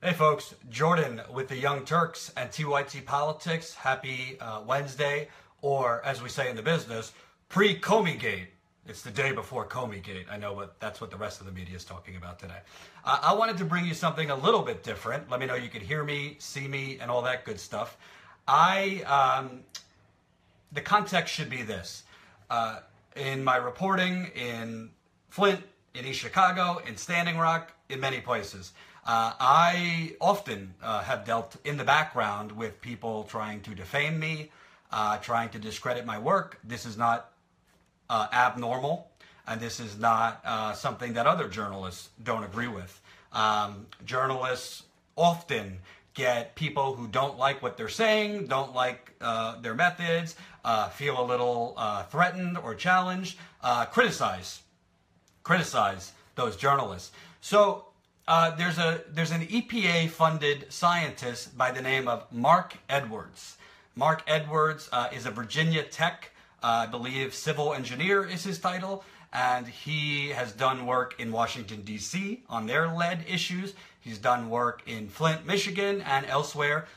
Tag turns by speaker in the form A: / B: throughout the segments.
A: Hey folks, Jordan with the Young Turks and TYT Politics. Happy Wednesday, or as we say in the business, pre-Comey-gate. It's the day before Comey-gate. I know, but that's what the rest of the media is talking about today. I wanted to bring you something a little bit different. Let me know you can hear me, see me, and all that good stuff. The context should be this. In my reporting in Flint, in East Chicago, in Standing Rock, in many places, I often have dealt in the background with people trying to defame me, trying to discredit my work. This is not abnormal, and this is not something that other journalists don't agree with. Journalists often get people who don't like what they're saying, don't like their methods, feel a little threatened or challenged, criticize those journalists. So there's an EPA-funded scientist by the name of Mark Edwards. Mark Edwards is a Virginia Tech, I believe, civil engineer is his title, and he has done work in Washington, D.C. on their lead issues. He's done work in Flint, Michigan, and elsewhere.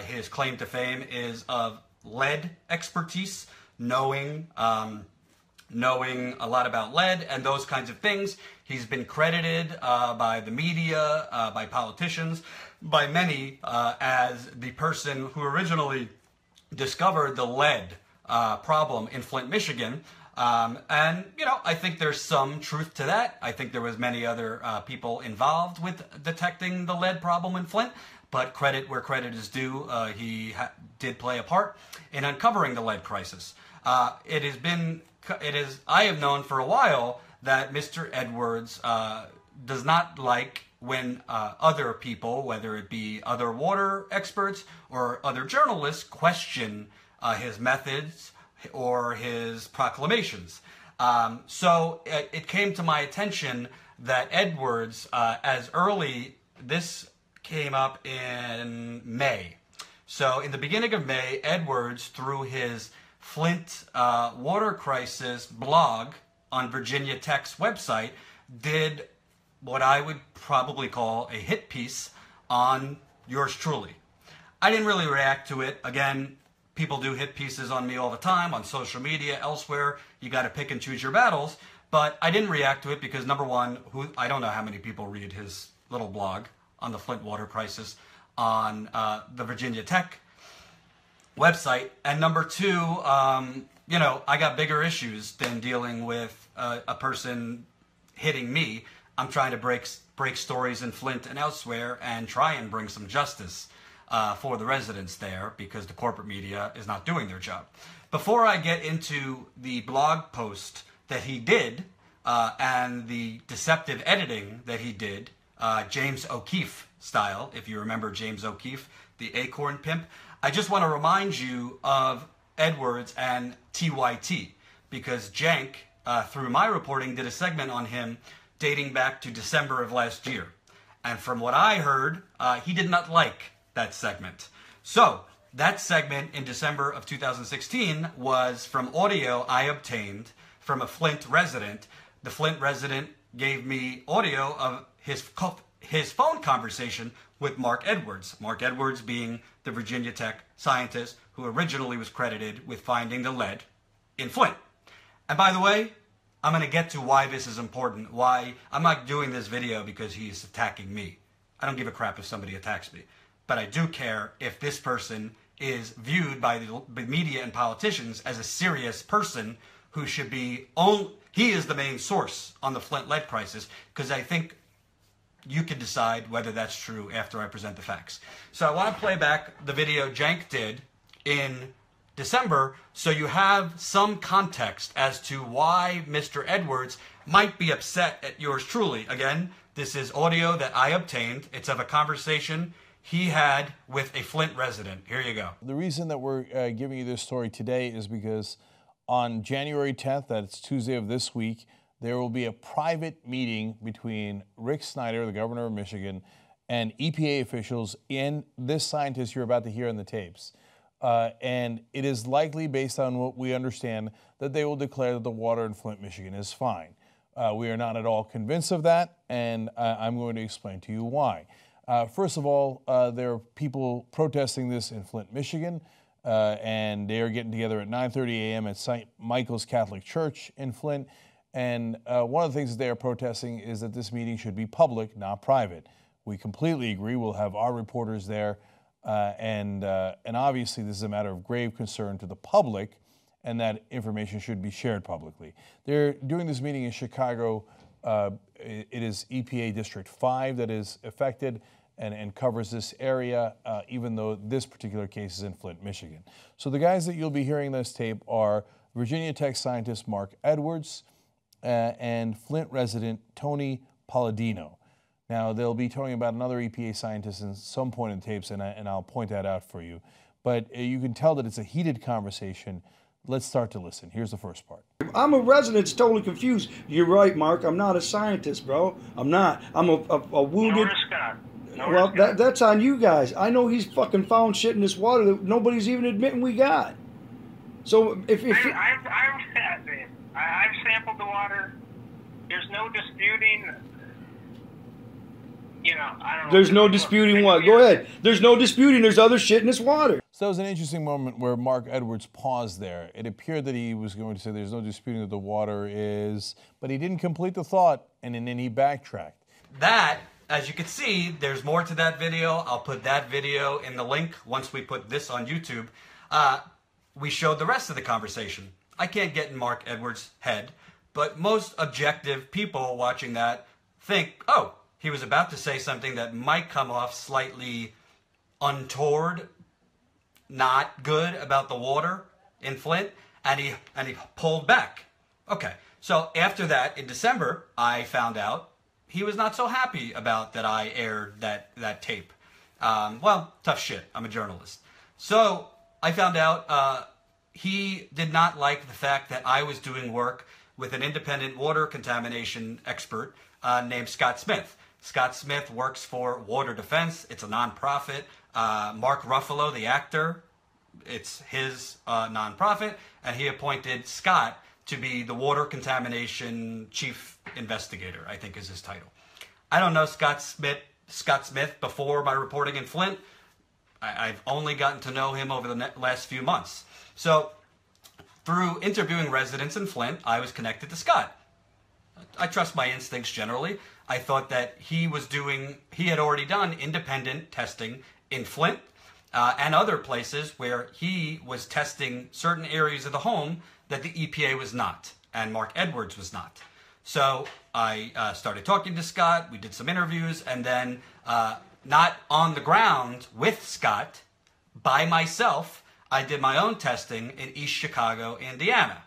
A: His claim to fame is of lead expertise, knowing a lot about lead and those kinds of things. He's been credited by the media, by politicians, by many as the person who originally discovered the lead problem in Flint, Michigan. And, you know, I think there's some truth to that. I think there was many other people involved with detecting the lead problem in Flint, but credit where credit is due. He did play a part in uncovering the lead crisis. I have known for a while that Mr. Edwards does not like when other people, whether it be other water experts or other journalists, question his methods or his proclamations. So it came to my attention that Edwards, this came up in May. So in the beginning of May, Edwards, through his Flint water crisis blog on Virginia Tech's website, did what I would probably call a hit piece on yours truly. I didn't really react to it. Again, people do hit pieces on me all the time, on social media, elsewhere. You got to pick and choose your battles. But I didn't react to it because, number one, I don't know how many people read his little blog on the Flint water crisis on the Virginia Tech website. And number two, you know, I got bigger issues than dealing with a person hitting me. I'm trying to break stories in Flint and elsewhere and try and bring some justice for the residents there, because the corporate media is not doing their job. Before I get into the blog post that he did and the deceptive editing that he did, James O'Keefe style, if you remember James O'Keefe, the Acorn Pimp, I just want to remind you of Edwards and TYT, because Cenk, through my reporting, did a segment on him dating back to December of last year. And from what I heard, he did not like that segment. So that segment in December of 2016 was from audio I obtained from a Flint resident. The Flint resident gave me audio of his phone conversation with Mark Edwards. Mark Edwards being the Virginia Tech scientist who originally was credited with finding the lead in Flint. And by the way, I'm going to get to why this is important. Why I'm not doing this video because he's attacking me. I don't give a crap if somebody attacks me. But I do care if this person is viewed by the media and politicians as a serious person who should be he is the main source on the Flint lead crisis, because I think you can decide whether that's true after I present the facts. So I want to play back the video Cenk did in December so you have some context as to why Mr. Edwards might be upset at yours truly. Again, this is audio that I obtained. It's of a conversation he had with a Flint resident. Here you go.
B: The reason that we're giving you this story today is because on January 10th, that's Tuesday of this week, there will be a private meeting between Rick Snyder, the governor of Michigan, and EPA officials and this scientist you're about to hear on the tapes. And it is likely, based on what we understand, that they will declare that the water in Flint, Michigan is fine. We are not at all convinced of that, and I'm going to explain to you why. First of all, there are people protesting this in Flint, Michigan, and they are getting together at 9:30 a.m. at St. Michael's Catholic Church in Flint. And one of the things that they are protesting is that this meeting should be public, not private. We completely agree. We'll have our reporters there, and obviously this is a matter of grave concern to the public, and that information should be shared publicly. They're doing this meeting in Chicago. It is EPA District 5 that is affected and covers this area, even though this particular case is in Flint, Michigan. So the guys that you'll be hearing this tape are Virginia Tech scientist Mark Edwards and Flint resident Tony Palladino. Now, they'll be talking about another EPA scientist in some point in the tapes, and I'll point that out for you. But you can tell that it's a heated conversation. Let's start to listen. Here's the first part.
C: I'm a resident. It's totally confused. You're right, Mark. I'm not a scientist, bro. I'm not. I'm a wounded. Well, that's on you guys. I know he's fucking found shit in this water that nobody's even admitting we got. So if
D: I've sampled the water. There's no disputing. You know, I don't know.
C: There's no disputing what? Go ahead. There's no disputing. There's other shit in this water.
B: So it was an interesting moment where Mark Edwards paused there. It appeared that he was going to say there's no disputing that the water is, but he didn't complete the thought, and then he backtracked.
A: That, as you can see, there's more to that video. I'll put that video in the link once we put this on YouTube. We showed the rest of the conversation. I can't get in Mark Edwards' head, but most objective people watching that think, oh, he was about to say something that might come off slightly untoward, not good about the water in Flint, and he pulled back. Okay, so after that, in December, I found out he was not so happy about that I aired that tape. Well, tough shit. I'm a journalist. So I found out he did not like the fact that I was doing work with an independent water contamination expert named Scott Smith. Scott Smith works for Water Defense. It's a nonprofit. Mark Ruffalo, the actor, it's his nonprofit, and he appointed Scott to be the water contamination chief investigator, I think is his title. I don't know Scott Smith before my reporting in Flint. I've only gotten to know him over the last few months. So through interviewing residents in Flint, I was connected to Scott. I trust my instincts generally. I thought that he had already done independent testing in Flint and other places where he was testing certain areas of the home that the EPA was not, and Mark Edwards was not. So I started talking to Scott, we did some interviews, and then not on the ground with Scott, by myself, I did my own testing in East Chicago, Indiana.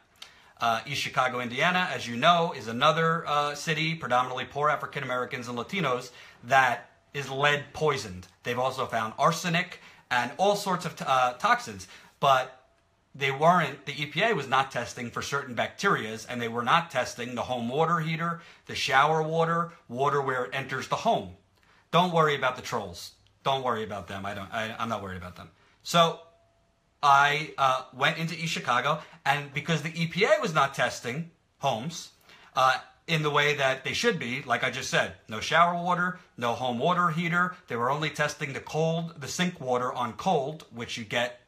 A: East Chicago, Indiana, as you know, is another city, predominantly poor African Americans and Latinos, that is lead poisoned. They've also found arsenic and all sorts of toxins, but the EPA was not testing for certain bacterias, and they were not testing the home water heater, the shower water, water where it enters the home. Don't worry about the trolls. Don't worry about them. I'm not worried about them. So I went into East Chicago, and because the EPA was not testing homes in the way that they should be, like I just said, no shower water, no home water heater. They were only testing the sink water on cold, which you get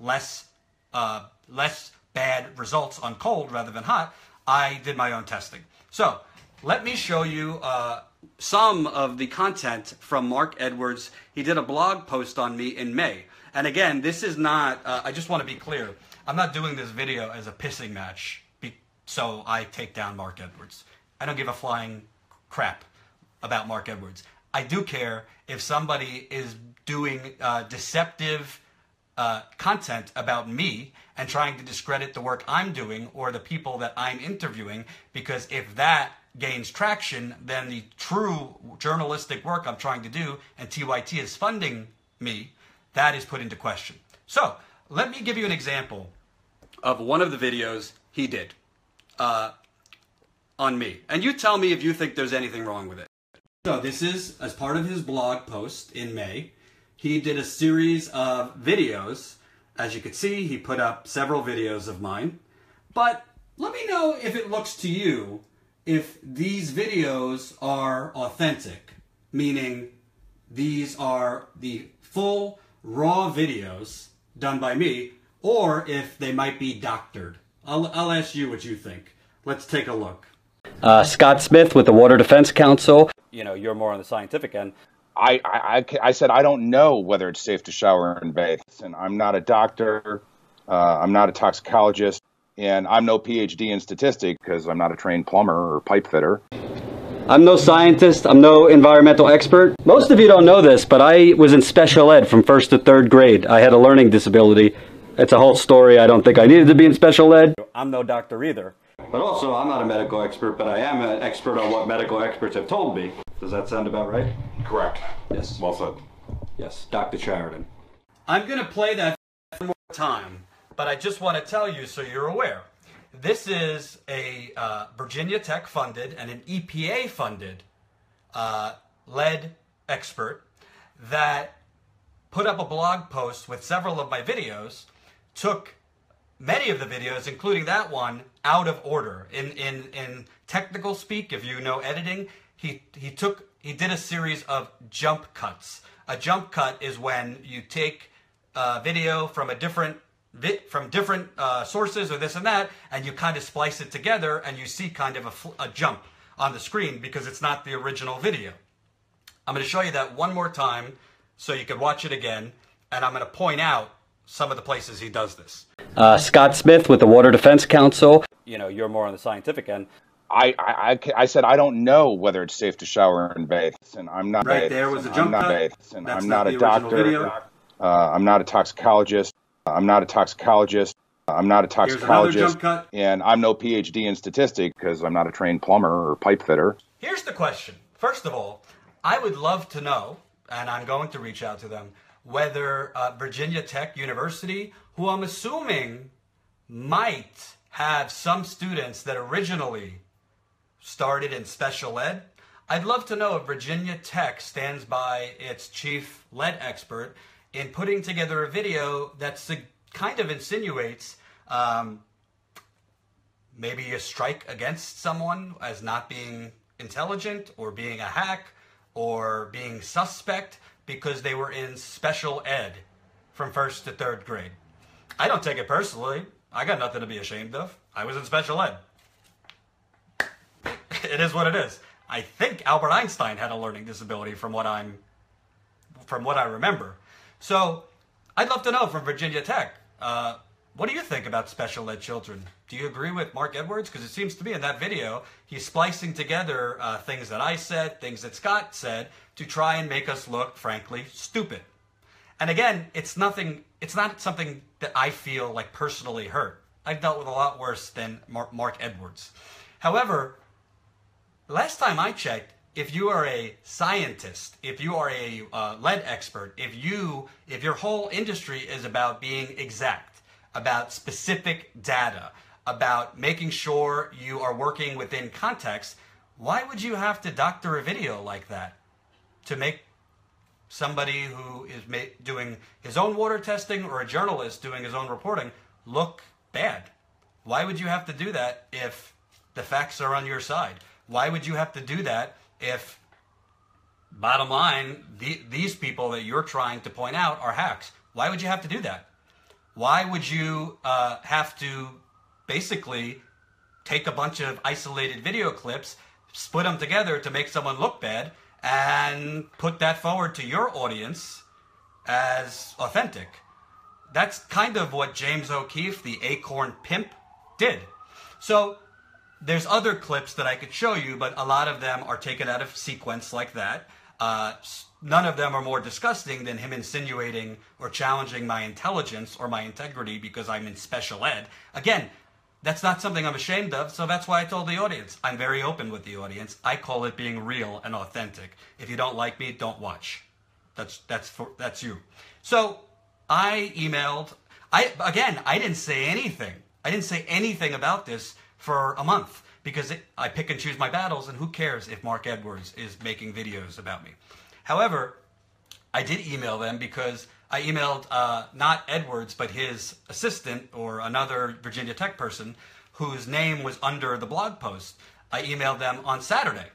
A: less bad results on cold rather than hot. I did my own testing. So let me show you some of the content from Mark Edwards. He did a blog post on me in May. And again, this is not, I just want to be clear, I'm not doing this video as a pissing match so I take down Mark Edwards. I don't give a flying crap about Mark Edwards. I do care if somebody is doing deceptive content about me and trying to discredit the work I'm doing or the people that I'm interviewing, because if that gains traction, then the true journalistic work I'm trying to do, and TYT is funding me, that is put into question. So let me give you an example of one of the videos he did on me. And you tell me if you think there's anything wrong with it. So this is as part of his blog post in May. He did a series of videos. As you can see, he put up several videos of mine. But let me know if it looks to you if these videos are authentic, meaning these are the full raw videos done by me, or if they might be doctored. I'll ask you what you think. Let's take a look.
E: Scott Smith with the Water Defense Council. You know, you're more on the scientific end.
F: I said I don't know whether it's safe to shower and bathe. And I'm not a doctor. I'm not a toxicologist. And I'm no PhD in statistics because I'm not a trained plumber or pipe fitter.
E: I'm no scientist. I'm no environmental expert. Most of you don't know this, but I was in special ed from 1st to 3rd grade. I had a learning disability. It's a whole story. I don't think I needed to be in special ed. I'm no doctor either. But also, I'm not a medical expert, but I am an expert on what medical experts have told me. Does that sound about right?
F: Correct.
E: Yes.
F: Well said.
E: Yes, Dr. Sheridan.
A: I'm going to play that one more time, but I just want to tell you so you're aware. This is a Virginia Tech funded and an EPA funded lead expert that put up a blog post with several of my videos, took many of the videos, including that one, out of order. In technical speak, if you know editing, he did a series of jump cuts. A jump cut is when you take video from different sources or this and that, and you kind of splice it together, and you see kind of a jump on the screen because it's not the original video. I'm going to show you that one more time so you can watch it again, and I'm going to point out some of the places he does this.
E: Scott Smith with the Water Defense Council. You know, you're more on the scientific end.
F: I said I don't know whether it's safe to shower and bathe. And I'm not
A: right there was a jump cut.
F: And
A: That's
F: I'm
A: not
F: not
A: the
F: a doctor.
A: Video.
F: I'm not a toxicologist. I'm not a toxicologist. I'm not a toxicologist. And I'm no PhD in statistics because I'm not a trained plumber or pipe fitter.
A: Here's the question. First of all, I would love to know, and I'm going to reach out to them, whether Virginia Tech University, who I'm assuming might have some students that originally started in special ed. I'd love to know if Virginia Tech stands by its chief lead expert in putting together a video that kind of insinuates maybe a strike against someone as not being intelligent or being a hack or being suspect because they were in special ed from 1st to 3rd grade. I don't take it personally. I got nothing to be ashamed of. I was in special ed. It is what it is. I think Albert Einstein had a learning disability from what I remember. So I'd love to know from Virginia Tech, what do you think about special ed children? Do you agree with Mark Edwards? Because it seems to me in that video, he's splicing together things that I said, things that Scott said, to try and make us look, frankly, stupid. And again, it's not something that I feel like personally hurt. I've dealt with a lot worse than Mark Edwards. However, last time I checked, if you are a scientist, if you are a lead expert, if your whole industry is about being exact, about specific data, about making sure you are working within context, why would you have to doctor a video like that to make somebody who is doing his own water testing or a journalist doing his own reporting look bad? Why would you have to do that if the facts are on your side? Why would you have to do that if, bottom line, these people that you're trying to point out are hacks? Why would you have to do that? Why would you have to basically take a bunch of isolated video clips, split them together to make someone look bad, and put that forward to your audience as authentic? That's kind of what James O'Keefe, the Acorn Pimp, did. So there's other clips that I could show you, but a lot of them are taken out of sequence like that. None of them are more disgusting than him insinuating or challenging my intelligence or my integrity because I'm in special ed. Again, that's not something I'm ashamed of, so that's why I told the audience. I'm very open with the audience. I call it being real and authentic. If you don't like me, don't watch. That's you. So I emailed. I didn't say anything. I didn't say anything about this for a month because I pick and choose my battles, and who cares if Mark Edwards is making videos about me? However, I did email them because I emailed not Edwards, but his assistant or another Virginia Tech person whose name was under the blog post. I emailed them on Saturday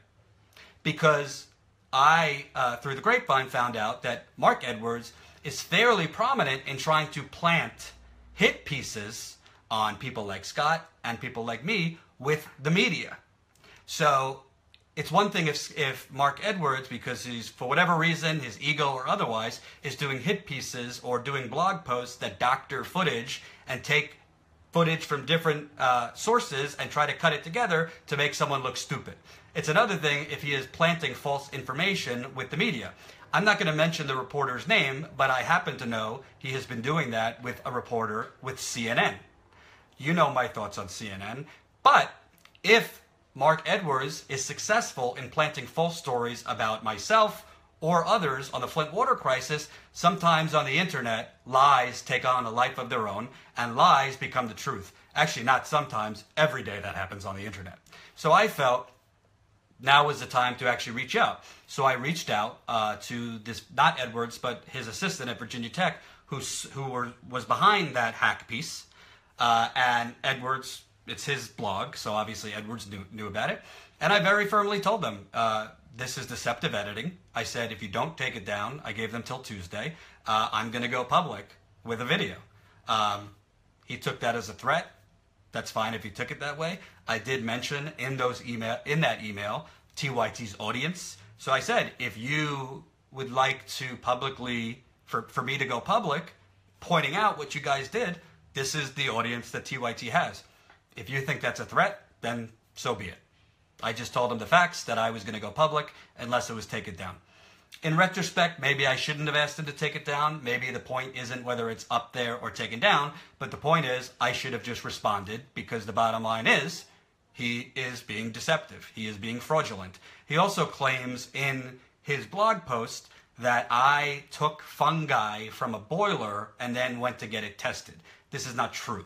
A: because I, through the grapevine, found out that Mark Edwards is fairly prominent in trying to plant hit pieces on people like Scott and people like me with the media. So it's one thing if Mark Edwards, because he's, for whatever reason, his ego or otherwise, is doing hit pieces or doing blog posts that doctor footage and take footage from different sources and try to cut it together to make someone look stupid. It's another thing if he is planting false information with the media. I'm not going to mention the reporter's name, but I happen to know he has been doing that with a reporter with CNN. You know my thoughts on CNN. But if Mark Edwards is successful in planting false stories about myself or others on the Flint water crisis, sometimes on the internet, lies take on a life of their own, and lies become the truth. Actually, not sometimes, every day that happens on the internet. So I felt now was the time to actually reach out. So I reached out to this, not Edwards, but his assistant at Virginia Tech, who was behind that hack piece. And Edwards, it's his blog, so obviously Edwards knew about it. And I very firmly told them, this is deceptive editing. I said, if you don't take it down, I gave them till Tuesday, I'm going to go public with a video. He took that as a threat. That's fine if he took it that way. I did mention in that email TYT's audience. So I said, if you would like to publicly, for me to go public, pointing out what you guys did, this is the audience that TYT has. If you think that's a threat, then so be it. I just told him the facts, that I was going to go public unless it was taken down. In retrospect, maybe I shouldn't have asked him to take it down. Maybe the point isn't whether it's up there or taken down, but the point is I should have just responded, because the bottom line is he is being deceptive. He is being fraudulent. He also claims in his blog post that I took fungi from a boiler and then went to get it tested. This is not true.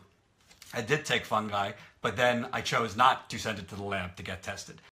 A: I did take fungi, but then I chose not to send it to the lab to get tested.